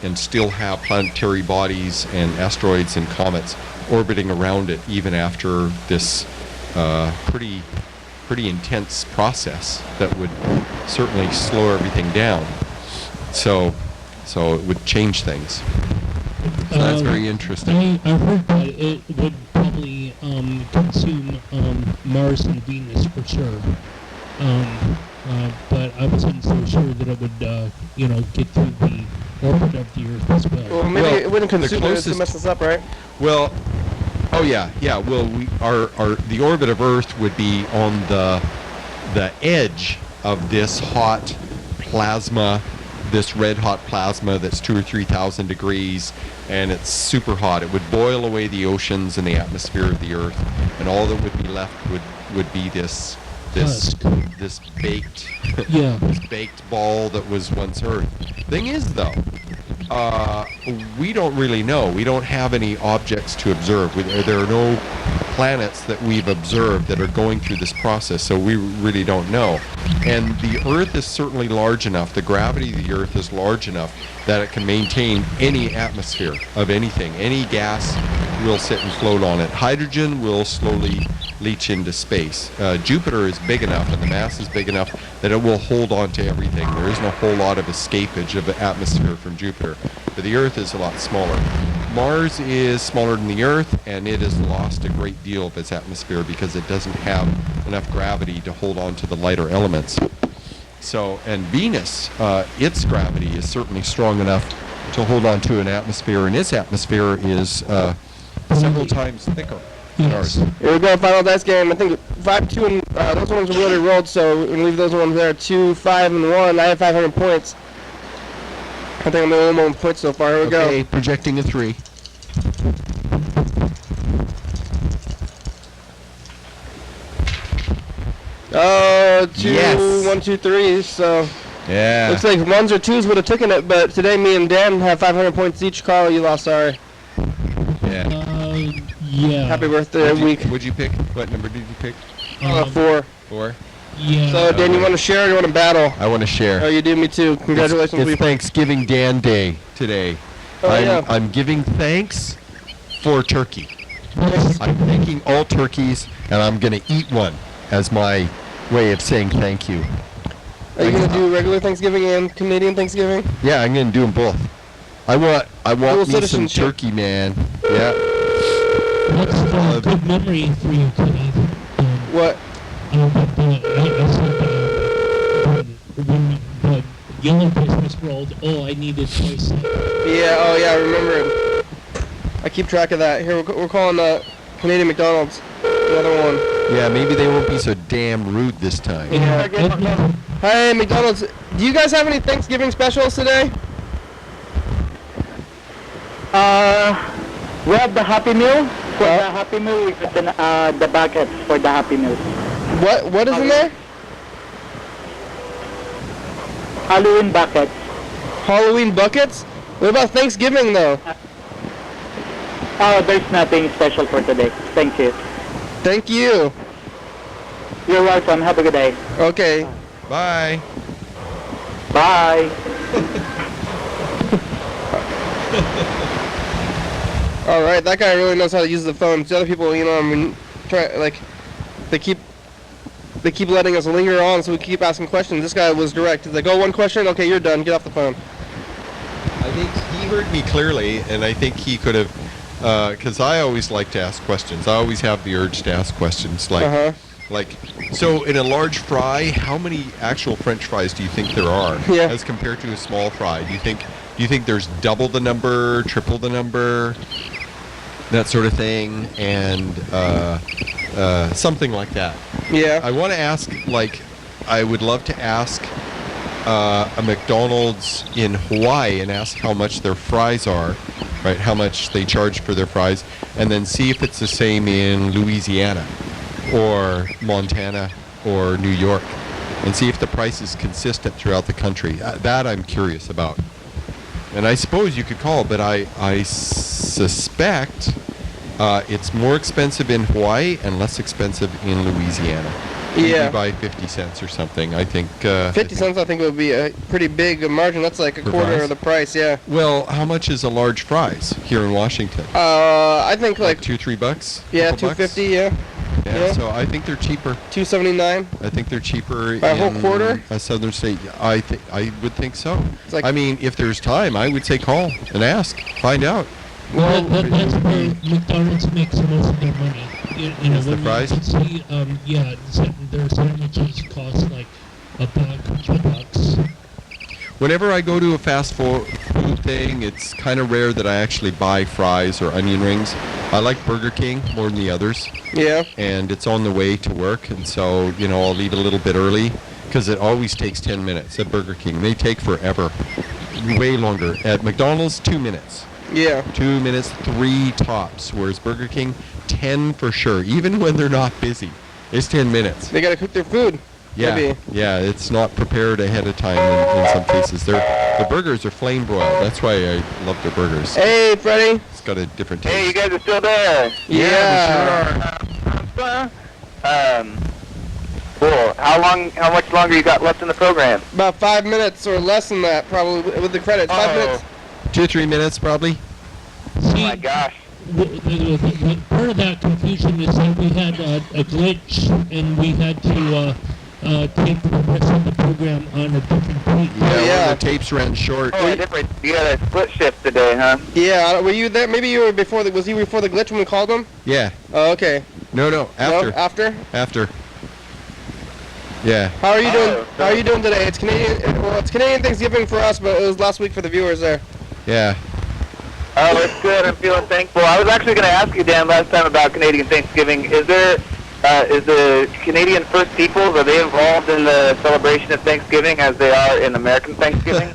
and still have planetary bodies and asteroids and comets orbiting around it even after this pretty intense process that would certainly slow everything down. So it would change things. So that's very interesting. I heard that it would probably consume Mars and Venus for sure. But I wasn't so sure that it would, get through the orbit of the Earth as well. Well, maybe it wouldn't consume it to mess us up, right? Well, oh yeah. Well, the orbit of Earth would be on the edge of this hot plasma, this red hot plasma that's 2,000 or 3,000 degrees, and it's super hot. It would boil away the oceans and the atmosphere of the Earth, and all that would be left would be this baked this baked ball that was once Earth. Thing is, though, we don't really know. We don't have any objects to observe. There are no planets that we've observed that are going through this process, so we really don't know. And the Earth is certainly large enough, the gravity of the Earth is large enough that it can maintain any atmosphere of anything. Any gas will sit and float on it. Hydrogen will slowly leach into space. Jupiter is big enough and the mass is big enough that it will hold on to everything. There isn't a whole lot of escapage of the atmosphere from Jupiter, but the Earth is a lot smaller. Mars is smaller than the Earth, and it has lost a great deal of its atmosphere because it doesn't have enough gravity to hold on to the lighter elements. So, and Venus, its gravity is certainly strong enough to hold on to an atmosphere, and its atmosphere is several times thicker than ours. Here we go, final dice game. I think 5-2 and those ones are really rolled, so we're gonna leave those ones there. 2, 5, and 1. I have 500 points. I think I'm the only one with points so far. Here we go. Okay, projecting a 3. Oh, 2, Yes. 1, 2, 3. So Yeah. looks like 1s or 2s would have taken it, but today me and Dan have 500 points each. Carl, you lost. Sorry. Yeah. Yeah. Happy birthday, week. What'd you pick? What number did you pick? 4. 4? Yeah. So Dan, you want to share or you want to battle? I want to share. Oh, you do. Me too. Congratulations, It's week. Thanksgiving Dan Day today. Oh, yeah. I'm giving thanks for turkey. I'm thanking all turkeys, and I'm going to eat one as my way of saying thank you. Are you gonna do regular Thanksgiving and Canadian Thanksgiving? Yeah, I'm going to do them both. I want Dual me some citizenship. turkey, man. Yeah. What's the good memory for you, Kenny? What? I said when the yellow Christmas rolled, I needed toy set. Yeah. Oh, yeah. I remember it. I keep track of that. Here, we're calling Canadian McDonald's. The other one. Yeah, maybe they won't be so damn rude this time. Yeah. Hey, McDonald's. Do you guys have any Thanksgiving specials today? We have the Happy Meal. For the Happy Meal, we have the buckets for the Happy Meal. What is in there? Halloween buckets. Halloween buckets? What about Thanksgiving though? Oh, there's nothing special for today. Thank you. Thank you. You're welcome. Have a good day. Okay. Bye. Bye. All right, that guy really knows how to use the phone. The other people, I mean, they keep letting us linger on, so we keep asking questions. This guy was direct. He's like, "Oh, one question. Okay, you're done. Get off the phone." I think he heard me clearly, and I think he could have, because I always like to ask questions. I always have the urge to ask questions, so in a large fry, how many actual French fries do you think there are, Yeah. as compared to a small fry? Do you think there's double the number, triple the number, that sort of thing, and something like that? Yeah. I want to ask, I would love to ask a McDonald's in Hawaii and ask how much their fries are, right? How much they charge for their fries, and then see if it's the same in Louisiana or Montana or New York, and see if the price is consistent throughout the country. That I'm curious about. And I suppose you could call, but I suspect it's more expensive in Hawaii and less expensive in Louisiana. Yeah. Maybe by 50 cents or something. I think 50 cents, I think, would be a pretty big margin. That's like a For quarter fries? of the price. Yeah. Well, how much is a large fries here in Washington? I think Like $2-3? yeah, Couple bucks? $2.50. Yeah. Yeah, yeah. so I think they're cheaper. $2.79. I think they're cheaper By a whole in quarter? a southern state. I would think so. It's like- I mean, if there's time, I would say call and ask, find out. Well, that's where McDonald's makes most of their money. Is the when fries? you can see, their sandwiches cost like $1, $2. Whenever I go to a fast food thing, it's kind of rare that I actually buy fries or onion rings. I like Burger King more than the others, Yeah. and it's on the way to work, and so, I'll eat a little bit early because it always takes 10 minutes at Burger King. They take forever, way longer. At McDonald's, 2 minutes. Yeah. 2 minutes, 3 tops, whereas Burger King, 10 for sure, even when they're not busy. It's 10 minutes. They gotta cook their food. Yeah, Maybe. yeah, it's not prepared ahead of time in some cases. The burgers are flame broiled. That's why I love their burgers. Hey, Freddie. just got a different taste. Hey, you guys are still there? Yeah. Cool. How much longer you got left in the program? About 5 minutes or less than that, probably, with the credits. 5 minutes. 2 or 3 minutes, probably. Oh my gosh. Part of that confusion is that we had a glitch and we had to tape the rest of the program on a different date. Yeah, the tapes ran short. Oh, different. You got a split shift today, huh? Yeah, were you there? Maybe you were before was he before the glitch when we called him? Yeah. Oh, okay. No, after. No, after? After. Yeah. How are you doing? How are you doing today? It's Canadian. Well, it's Canadian Thanksgiving for us, but it was last week for the viewers there. Yeah. Oh, it's good. I'm feeling thankful. I was actually going to ask you, Dan, last time about Canadian Thanksgiving. Is the Canadian First Peoples, are they involved in the celebration of Thanksgiving as they are in American Thanksgiving?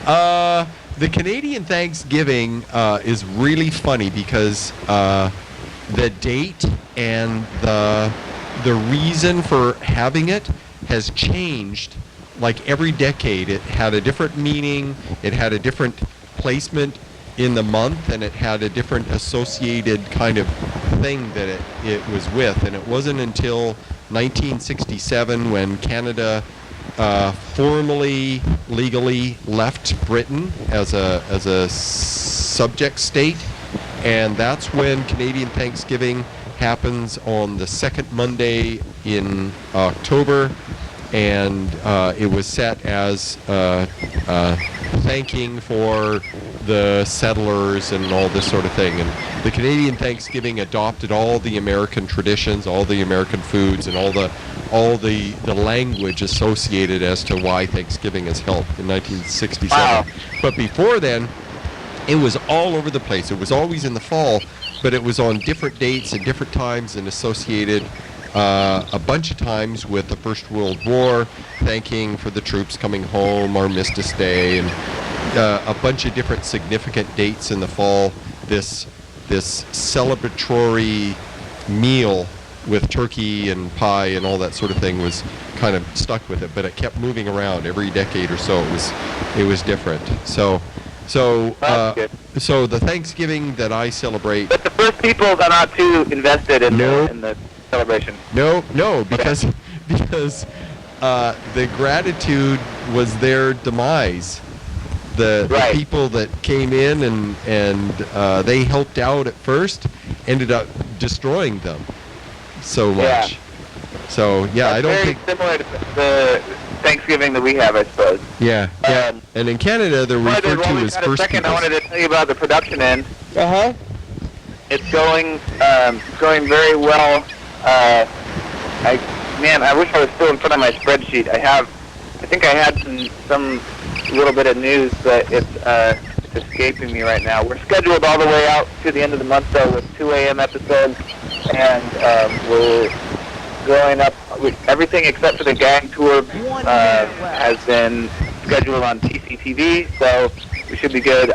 The Canadian Thanksgiving is really funny because the date and the reason for having it has changed. Like every decade, it had a different meaning. It had a different placement in the month, and it had a different associated kind of thing that it was with. And it wasn't until 1967 when Canada formally, legally left Britain as a subject state, and that's when Canadian Thanksgiving happens on the second Monday in October, and it was set as thanking for the settlers and all this sort of thing. And the Canadian Thanksgiving adopted all the American traditions, all the American foods, and all the language associated as to why Thanksgiving is held in 1967. Wow. But before then, it was all over the place. It was always in the fall, but it was on different dates and different times and associated a bunch of times with the First World War, thanking for the troops coming home, Armistice Day, and a bunch of different significant dates in the fall. This celebratory meal with turkey and pie and all that sort of thing was kind of stuck with it, but it kept moving around every decade or so. It was different. So the Thanksgiving that I celebrate. But the First Peoples are not too invested in the celebration. No, because the gratitude was their demise. The people that came in and they helped out at first ended up destroying them so much. Yeah. So yeah, That's I don't think similar to the Thanksgiving that we have, I suppose. Yeah. And in Canada, they're referred to as First Peoples. I wanted to tell you about the production end. Uh-huh. It's going very well. I wish I was still in front of my spreadsheet. I think I had some little bit of news, but it's escaping me right now. We're scheduled all the way out to the end of the month, though, with 2 a.m. episodes, and we're going up with everything except for the gang tour has been scheduled on TCTV, so we should be good.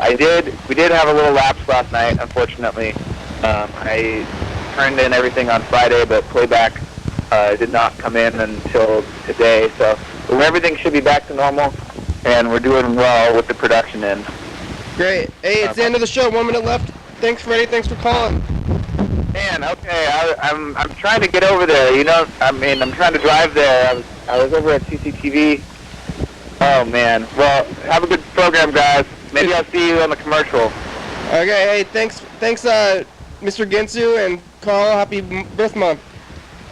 We did have a little lapse last night, unfortunately. I turned in everything on Friday, but playback did not come in until today, so everything should be back to normal, and we're doing well with the production end. Great. Hey, it's the end of the show. 1 minute left. Thanks, Freddie. Thanks for calling. Man, okay, I'm trying to get over there. I'm trying to drive there. I was over at TCTV. Oh man. Well, have a good program, guys. Maybe I'll see you on the commercial. Okay. Hey, thanks, Mr. Ginsu and Carl. Happy birth month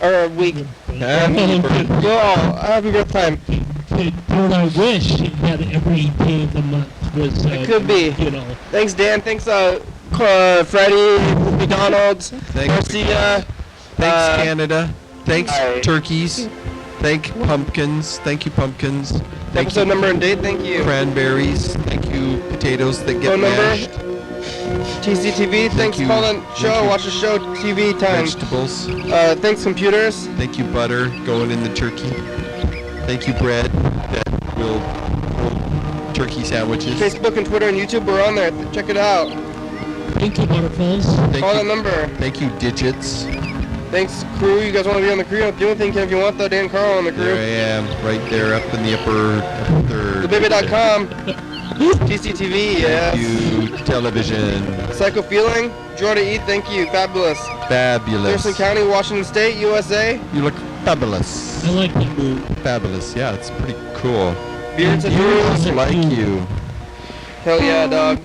or week. Happy birthday. Happy birth time. Don't I wish that every day of the month was. It could be. Thanks, Dan. Thanks, Freddie, McDonald's, Garcia. Thanks, Canada. Thanks, turkeys. Thank you, pumpkins. Thank Episode number and date. Thank you. Cranberries. Thank you, potatoes that get Phone number. mashed. TCTV. Thanks, you. calling show. Watch the show. TV time. Vegetables. Thanks, computers. Thank you, butter going in the turkey. Thank you, bread that will hold turkey sandwiches. Facebook and Twitter and YouTube. We're on there. Check it out. Thank you, Butterflies. Call that number. Thank you, digits. Thanks, crew. You guys want to be on the crew? Do anything if you want, though. Dan Carl on the crew. There I am, right there up in the upper third. TheBaby.com. TCTV, yes. Thank you, television. Psycho Feeling, Jordan E, thank you. Fabulous. Fabulous. Thurston County, Washington State, USA. You look fabulous. I like that move. Fabulous. Yeah, it's pretty cool. Beards and Just Drews. like you. Hell yeah, dog.